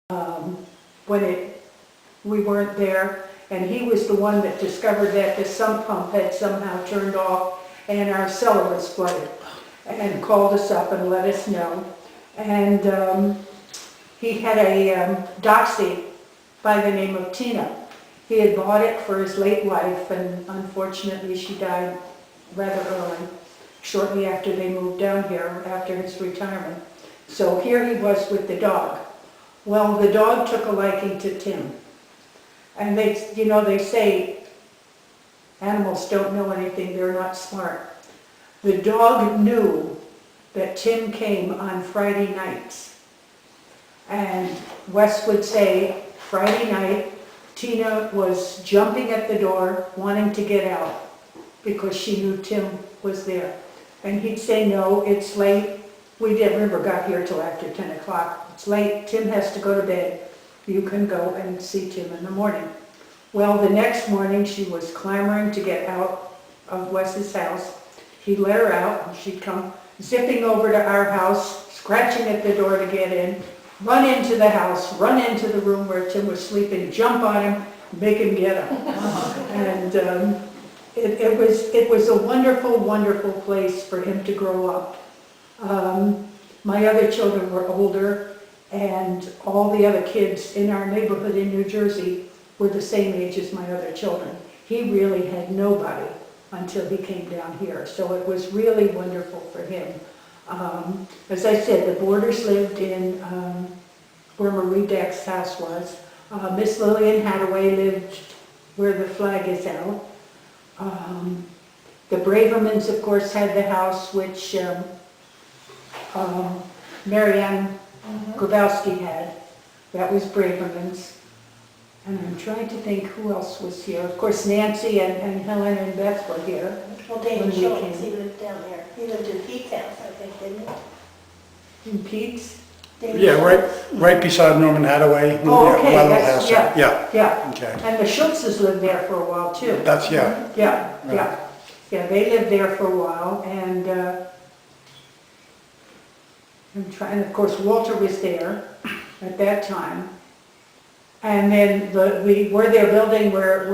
when we weren't there, and he was the one that discovered that the sump pump had somehow turned off and our cellar was flooded, and called us up and let us know. And he had a doxy by the name of Tina. He had bought it for his late wife, and unfortunately she died rather early, shortly after they moved down here, after his retirement. So here he was with the dog. Well, the dog took a liking to Tim. And they say animals don't know anything, they're not smart. The dog knew that Tim came on Friday nights. And Wes would say, Friday night, Tina was jumping at the door, wanting to get out, because she knew Tim was there. And he'd say, no, it's late. We never got here till after 10 o'clock. It's late, Tim has to go to bed. You can go and see Tim in the morning. Well, the next morning she was clamoring to get out of Wes's house. He let her out, and she'd come zipping over to our house, scratching at the door to get in, run into the house, run into the room where Tim was sleeping, jump on him, make him get up. And it was a wonderful, wonderful place for him to grow up. My other children were older, and all the other kids in our neighborhood in New Jersey were the same age as my other children. He really had nobody until he came down here, so it was really wonderful for him. As I said, the Borders lived in where Marie Dack's house was. Miss Lillian Hadaway lived where the flag is out. The Bravermans, of course, had the house which Marianne Grabowski had. That was Braverman's. And I'm trying to think who else was here. Of course, Nancy and Helen and Beth were here. Well, David Schultz, he lived down there. He lived in Pete's house, I think, didn't he? In Pete's? David Yeah, Schultz. right beside Norman Hadaway. Oh, okay, my little that's, house. yeah. Yeah, okay. And the Schultzes lived there for a while too. That's, yeah. Yeah, they lived there for a while, and and of course Walter was there at that time. And then where they're building, where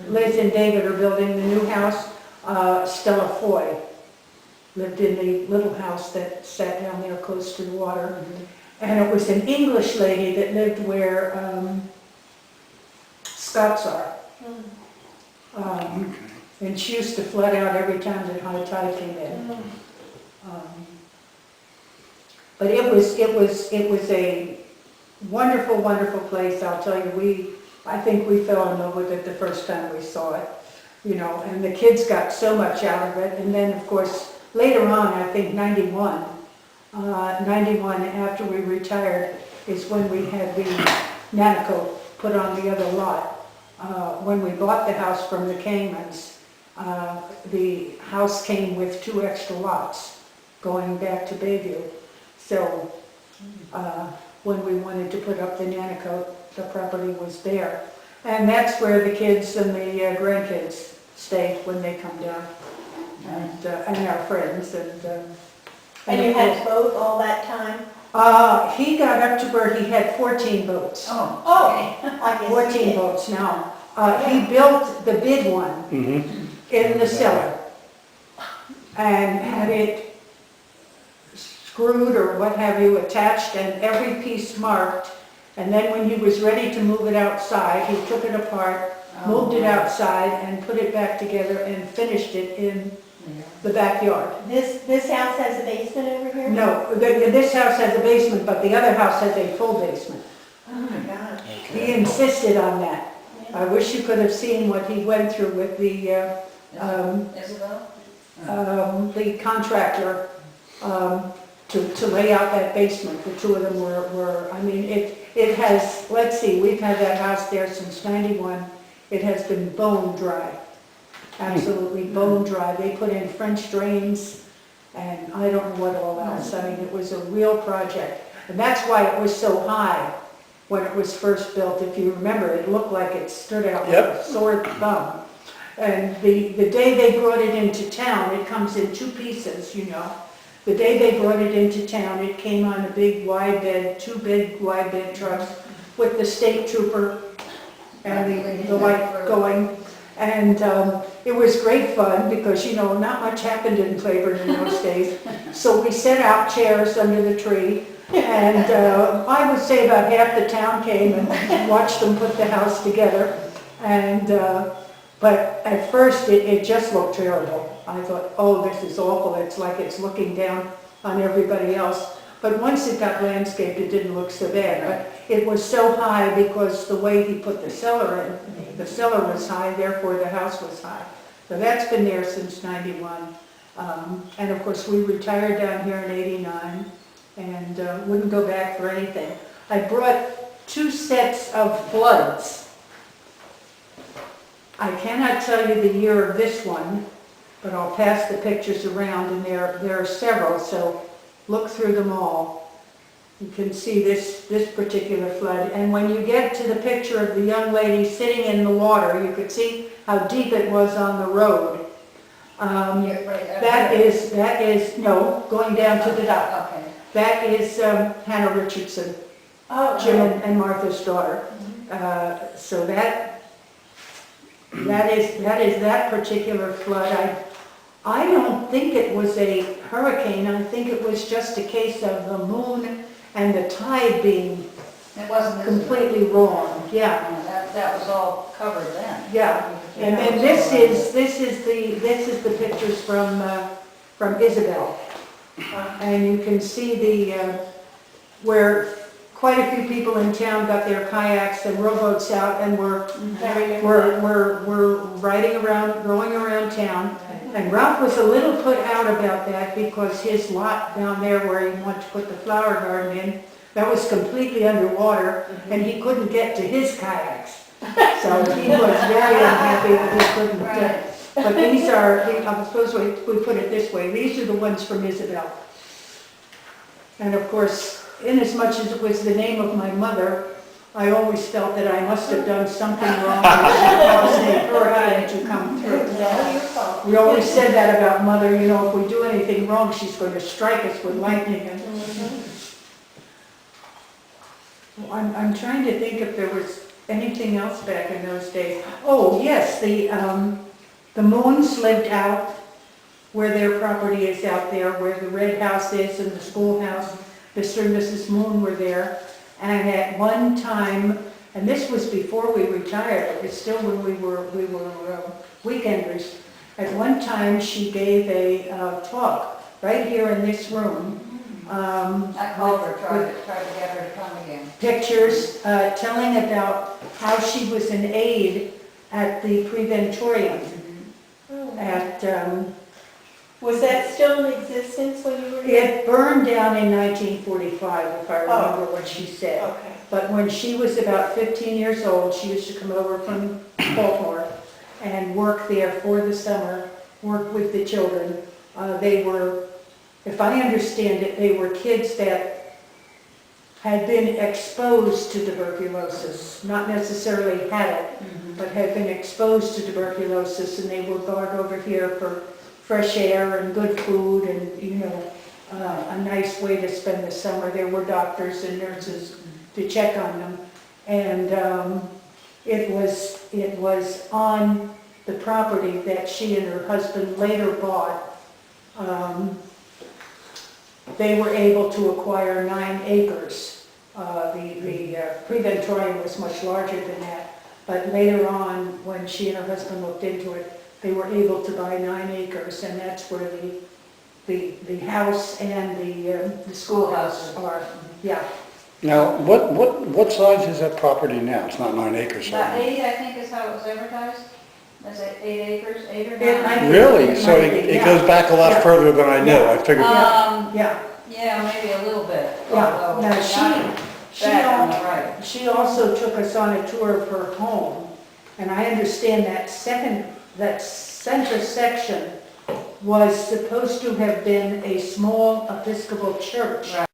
Liz and David are building the new house, Stella Foy lived in the little house that sat down there close to the water. And it was an English lady that lived where Scots are. And she used to flood out every time that high tide came in. But it was a wonderful, wonderful place. I'll tell you, I think we fell in love with it the first time we saw it, and the kids got so much out of it. And then, of course, later on, I think 91 after we retired is when we had the Nanaco put on the other lot. When we bought the house from the Caymans, the house came with 2 extra lots going back to Bayview. So when we wanted to put up the Nanaco, the property was there. And that's where the kids and the grandkids stay when they come down, and our friends. And you had both all that time? He got up to where he had 14 boats. Oh, I guess 14 boats now. He built the big one in the cellar and had it screwed or what have you, attached, and every piece marked. And then when he was ready to move it outside, he took it apart, moved it outside, and put it back together and finished it in the backyard. This house has a basement over here? No, this house has a basement, but the other house has a full basement. Oh my gosh. He insisted on that. I wish you could have seen what he went through with the contractor to lay out that basement. The 2 of them were I mean, it has, let's see, we've had that house there since 91. It has been bone dry. Absolutely bone dry. They put in French drains and I don't know what all else. I mean, it was a real project. And that's why it was so high when it was first built. If you remember, it looked like it stood out like a sore thumb. And the day they brought it into town, it comes in 2 pieces, The day they brought it into town, it came on a big wide bed, two big wide bed trucks with the state trooper and the light going. And it was great fun because, you know, not much happened in Claiborne in those days. So we set out chairs under the tree, and I would say about half the town came and watched them put the house together. And but at first it just looked terrible. I thought, oh, this is awful. It's like it's looking down on everybody else. But once it got landscaped, it didn't look so bad. But it was so high because the way he put the cellar in, the cellar was high, therefore the house was high. So that's been there since '91. And of course, we retired down here in '89 and wouldn't go back for anything. I brought 2 sets of floods. I cannot tell you the year of this one, but I'll pass the pictures around, and there are several, so look through them all. You can see this particular flood, and when you get to the picture of the young lady sitting in the water, you could see how deep it was on the road. That is, no, going down to the dock. Okay. That is Hannah Richardson, Oh, Jim right. and Martha's daughter. So that is that particular flood. I don't think it was a hurricane. I think it was just a case of the moon and the tide being It wasn't completely wrong. Yeah, That was all covered then. yeah. And then this is the pictures from Isabel, and you can see where quite a few people in town got their kayaks and rowboats out and were riding around, going around town. And Ralph was a little put out about that because his lot down there where he wanted to put the flower garden in, that was completely underwater, and he couldn't get to his kayaks. So he was very unhappy that he couldn't get. But these are, I suppose we put it this way, these are the ones from Isabel. And of course, inasmuch as it was the name of my mother, I always felt that I must have done something wrong that caused a hurricane to come through. No, your fault. We always said that about Mother, you know, if we do anything wrong, she's going to strike us with lightning. And I'm trying to think if there was anything else back in those days. Oh, yes, the Moons lived out where their property is out there, where the red house is and the schoolhouse. Mr. and Mrs. Moon were there. And at one time, and this was before we retired, it's still when we were weekenders. At one time, she gave a talk right here in this room. I called her, tried to get her to come again. Pictures telling about how she was an aide at the Preventorium. Was that still in existence when you were here? It burned down in 1945, if I remember what she said. Okay. But when she was about 15 years old, she used to come over from Baltimore and work there for the summer, work with the children. They were, if I understand it, they were kids that had been exposed to tuberculosis, not necessarily had it, but had been exposed to tuberculosis, and they were brought over here for fresh air and good food and, you know, a nice way to spend the summer. There were doctors and nurses to check on them. And it was on the property that she and her husband later bought. They were able to acquire 9 acres. The Preventorium was much larger than that. But later on, when she and her husband looked into it, they were able to buy 9 acres, and that's where the house and the schoolhouse are. Yeah. Now, what size is that property now? It's not 9 acres. About 8, I think is how it was advertised. Was it 8 acres, 8 or 9? Really? So it goes back a lot further than I knew. I figured. Yeah. Yeah, maybe a little bit. Yeah. although Now, not back on the right. she also took us on a tour of her home, and I understand that center section was supposed to have been a small Episcopal church. Right.